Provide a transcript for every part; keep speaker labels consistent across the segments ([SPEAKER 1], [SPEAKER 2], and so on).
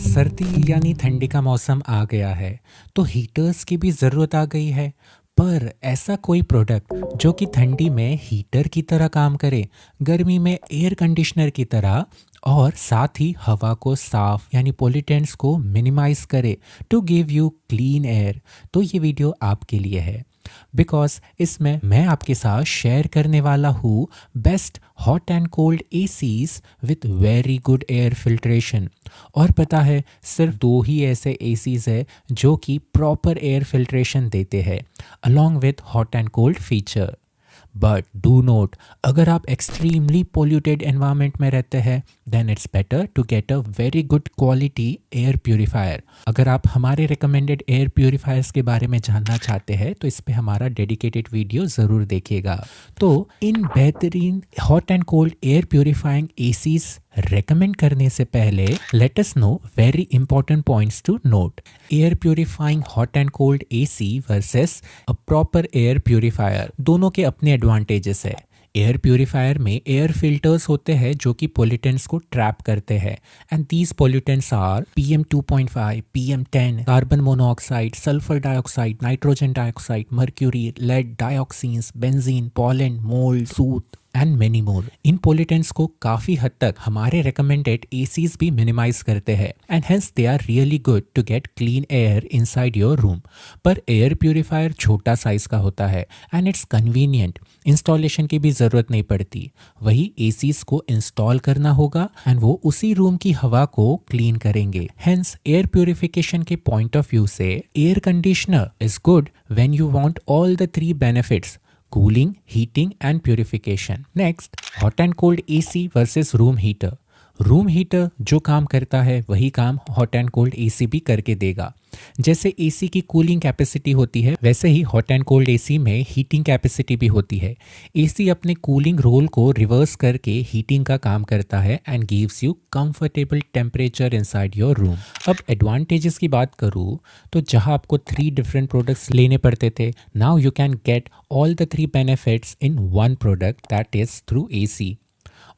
[SPEAKER 1] सर्दी यानी ठंडी का मौसम आ गया है, तो हीटर्स की भी ज़रूरत आ गई है। पर ऐसा कोई प्रोडक्ट जो कि ठंडी में हीटर की तरह काम करे, गर्मी में एयर कंडीशनर की तरह, और साथ ही हवा को साफ यानी पोल्यूटेंट्स को मिनिमाइज करे to give you clean air, तो ये वीडियो आपके लिए है। बिकॉज इसमें मैं आपके साथ शेयर करने वाला हूँ best hot and cold ACs with very good air filtration. और पता है, सिर्फ दो ही ऐसे एसीज है जो कि प्रॉपर एयर फिल्ट्रेशन देते हैं along with hot and cold feature. But do note, अगर आप एक्सट्रीमली पोल्यूटेड एनवायरनमेंट में रहते हैं then it's better to get a very good quality air purifier. अगर आप हमारे रिकमेंडेड एयर प्यूरिफायर्स के बारे में जानना चाहते हैं तो इस पे हमारा डेडिकेटेड वीडियो ज़रूर देखिएगा। तो इन बेहतरीन hot and cold air purifying ACs recommend करने से पहले let us know very important points to note. Air purifying hot and cold AC versus a proper air purifier, दोनों के अपने एडवांटेजेस है। एयर प्यूरिफायर में एयर फिल्टर्स होते हैं जो कि पोल्यूटेंट्स को ट्रैप करते हैं, and these pollutants are PM 2.5, PM 10, carbon monoxide, sulphur dioxide, nitrogen dioxide, mercury, lead, dioxins, benzene, pollen, mould, suit and many more. In pollutants को काफ़ी हद तक हमारे रिकमेंडेड एसीज भी मिनिमाइज करते हैं, and hence they are really good to get clean air inside your room. पर air purifier छोटा साइज का होता है एंड इट्स कन्वीनियंट, इंस्टॉलेशन की भी ज़रूरत नहीं पड़ती। वही एसीज को इंस्टॉल करना होगा एंड वो उसी रूम की हवा को क्लीन करेंगे। हेंस एयर प्यूरिफिकेशन के पॉइंट ऑफ व्यू से air conditioner is good when you want all the three benefits: cooling, heating and purification. Next, hot and cold AC versus room heater. Room heater जो काम करता है वही काम hot and cold AC भी करके देगा। जैसे एसी की कूलिंग कैपेसिटी होती है वैसे ही हॉट एंड कोल्ड एसी में हीटिंग कैपेसिटी भी होती है। एसी अपने कूलिंग रोल को रिवर्स करके हीटिंग का काम करता है and gives you comfortable temperature inside your room. अब एडवांटेजेस की बात करूँ तो जहाँ आपको 3 डिफरेंट प्रोडक्ट्स लेने पड़ते थे, now you can get all the 3 benefits in one product, that is through AC.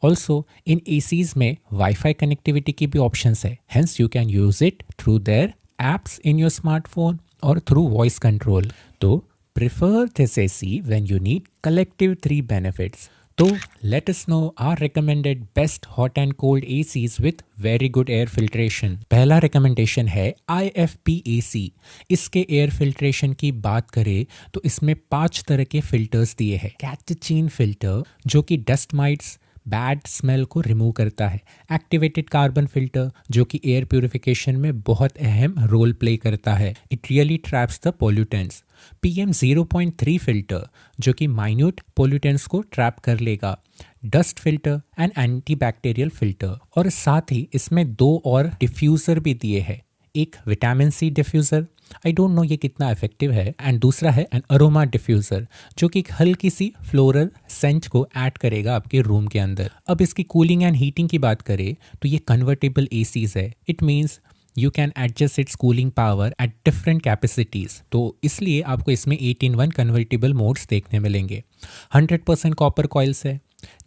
[SPEAKER 1] Also in ACs में वाईफाई कनेक्टिविटी की भी ऑप्शंस है, hence you can use it through their apps in your smartphone और through voice control. तो prefer this AC when you need collective 3 benefits. तो let us know our recommended best hot and cold ACs with very good air filtration. पहला recommendation है IFP AC। इसके air filtration की बात करें तो इसमें 5 तरह के फिल्टर्स दिए हैं। कैटचिन फिल्टर जो कि डस्ट माइट्स, बैड स्मेल को रिमूव करता है। एक्टिवेटेड कार्बन फिल्टर जो कि एयर प्यूरिफिकेशन में बहुत अहम रोल प्ले करता है, it really traps the pollutants. PM 0.3 filter जो कि माइन्यूट पोल्यूटेंट्स को ट्रैप कर लेगा। Dust filter and anti bacterial filter, और साथ ही इसमें 2 और डिफ्यूज़र भी दिए हैं। एक vitamin C diffuser, I don't know ये कितना इफेक्टिव है, एंड दूसरा है एन अरोमा डिफ्यूज़र जो कि एक हल्की सी फ्लोरल सेंट को ऐड करेगा आपके रूम के अंदर। अब इसकी कूलिंग एंड हीटिंग की बात करें तो ये कन्वर्टेबल एसीज है। It means you can adjust its cooling power at different capacities, तो इसलिए आपको इसमें 8-in-1 कन्वर्टेबल मोड्स देखने मिलेंगे। 100% कॉपर कॉइल्स है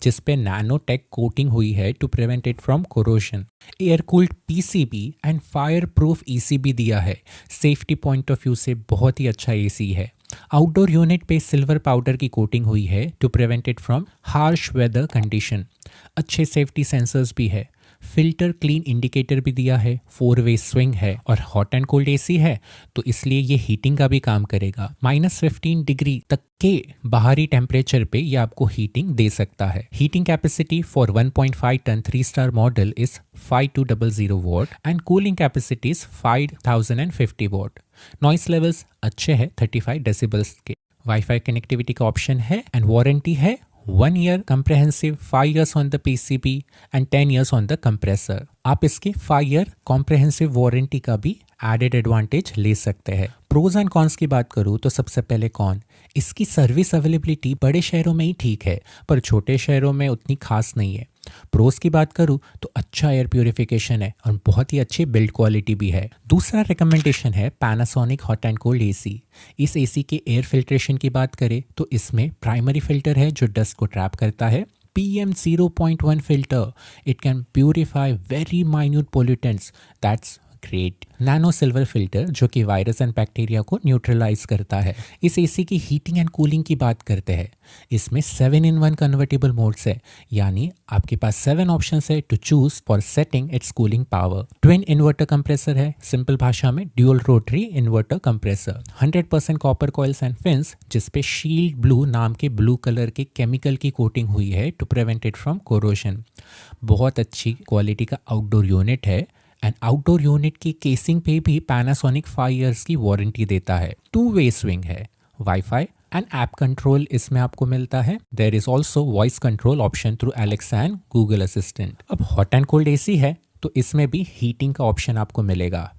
[SPEAKER 1] जिस पे नैनो टेक कोटिंग हुई है to prevent it from corrosion. Air cooled PCB and fire proof ECB दिया है। सेफ्टी पॉइंट ऑफ व्यू से बहुत ही अच्छा एसी है। आउटडोर यूनिट पे सिल्वर पाउडर की कोटिंग हुई है to prevent it from harsh weather condition. अच्छे सेफ्टी सेंसर्स भी है। फिल्टर क्लीन इंडिकेटर भी दिया है। 4-वे स्विंग है और हॉट एंड कोल्ड एसी है तो इसलिए ये हीटिंग का भी काम करेगा। -15 डिग्री तक के बाहरी टेम्परेचर पे ये आपको हीटिंग दे सकता है। Heating capacity for 1.5 ton three star model is 5200 watt and cooling capacity is 5050 watt. Noise levels अच्छे हैं 35 डेसिबल्स के। वाईफाई कनेक्टिविटी का ऑप्शन है एंड वारंटी है 1 year comprehensive, 5 years on the PCB and 10 years on the compressor। आप इसके 5 year comprehensive warranty का भी एडेड एडवांटेज ले सकते हैं। प्रोज एंड कॉन्स की बात करूँ तो सबसे पहले कॉन, इसकी सर्विस अवेलेबिलिटी बड़े शहरों में ही ठीक है पर छोटे शहरों में उतनी खास नहीं है। प्रोज की बात करूँ तो अच्छा एयर प्यूरिफिकेशन है और बहुत ही अच्छी बिल्ड क्वालिटी भी है। दूसरा रिकमेंडेशन है Panasonic hot and cold AC. इस एसी के एयर फिल्ट्रेशन की बात करें तो इसमें प्राइमरी फिल्टर है जो डस्ट को ट्रैप करता है। PM0.1 filter. It can purify very minute pollutants. That's great. Nano silver filter जो कि वायरस एंड बैक्टीरिया को न्यूट्रलाइज करता है। इस एसी की हीटिंग एंड कूलिंग की बात करते हैं। इसमें 7-in-1 कन्वर्टेबल मोड्स है, यानी आपके पास 7 ऑप्शंस है to choose for setting its cooling power. Twin inverter compressor है, सिंपल भाषा में dual rotary inverter compressor. 100% copper coils and fins जिसपे शील्ड ब्लू नाम के ब्लू कलर के केमिकल की कोटिंग हुई है to prevent it from corrosion. बहुत अच्छी क्वालिटी का आउटडोर यूनिट है एंड आउटडोर यूनिट की केसिंग पे भी पैनासोनिक 5 इयर्स की वारंटी देता है। 2-वे स्विंग है, वाईफाई एंड ऐप कंट्रोल इसमें आपको मिलता है। There is also voice control option through Alexa and Google Assistant. अब हॉट एंड कोल्ड एसी है तो इसमें भी हीटिंग का ऑप्शन आपको मिलेगा।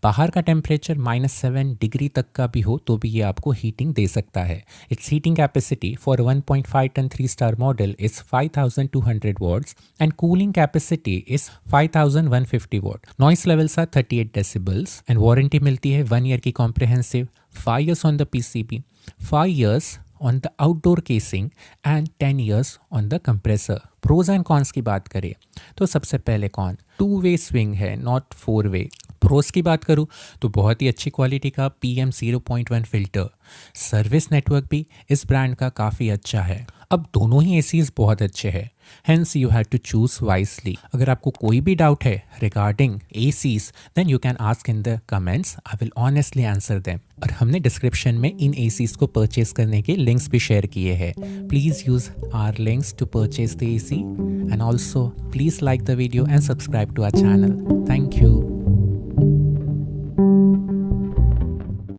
[SPEAKER 1] बाहर का टेम्परेचर -7 डिग्री तक का भी हो तो भी ये आपको हीटिंग दे सकता है। Its heating capacity for 1.5 ton 3-star model is 5200 watts and cooling capacity is 5150 watt. Noise levels are 38 decibels and warranty मिलती है 1 ईयर की comprehensive, 5 years on the PCB, 5 years on the outdoor casing and 10 years on the compressor. Pros and cons की बात करें तो सबसे पहले con, 2-वे स्विंग है नॉट 4-वे। प्रोस की बात करूँ तो बहुत ही अच्छी क्वालिटी का PM0.1 फिल्टर। सर्विस नेटवर्क भी इस ब्रांड का काफ़ी अच्छा है। अब दोनों ही एसीज बहुत अच्छे हैं, hence you have to choose wisely. अगर आपको कोई भी डाउट है regarding ACs then you can ask in the comments, I will honestly answer them. और हमने डिस्क्रिप्शन में इन एसीज को परचेज करने के लिंक्स भी शेयर किए हैं। Please use our links to purchase the AC and also please like the video and subscribe to our channel. Thank you.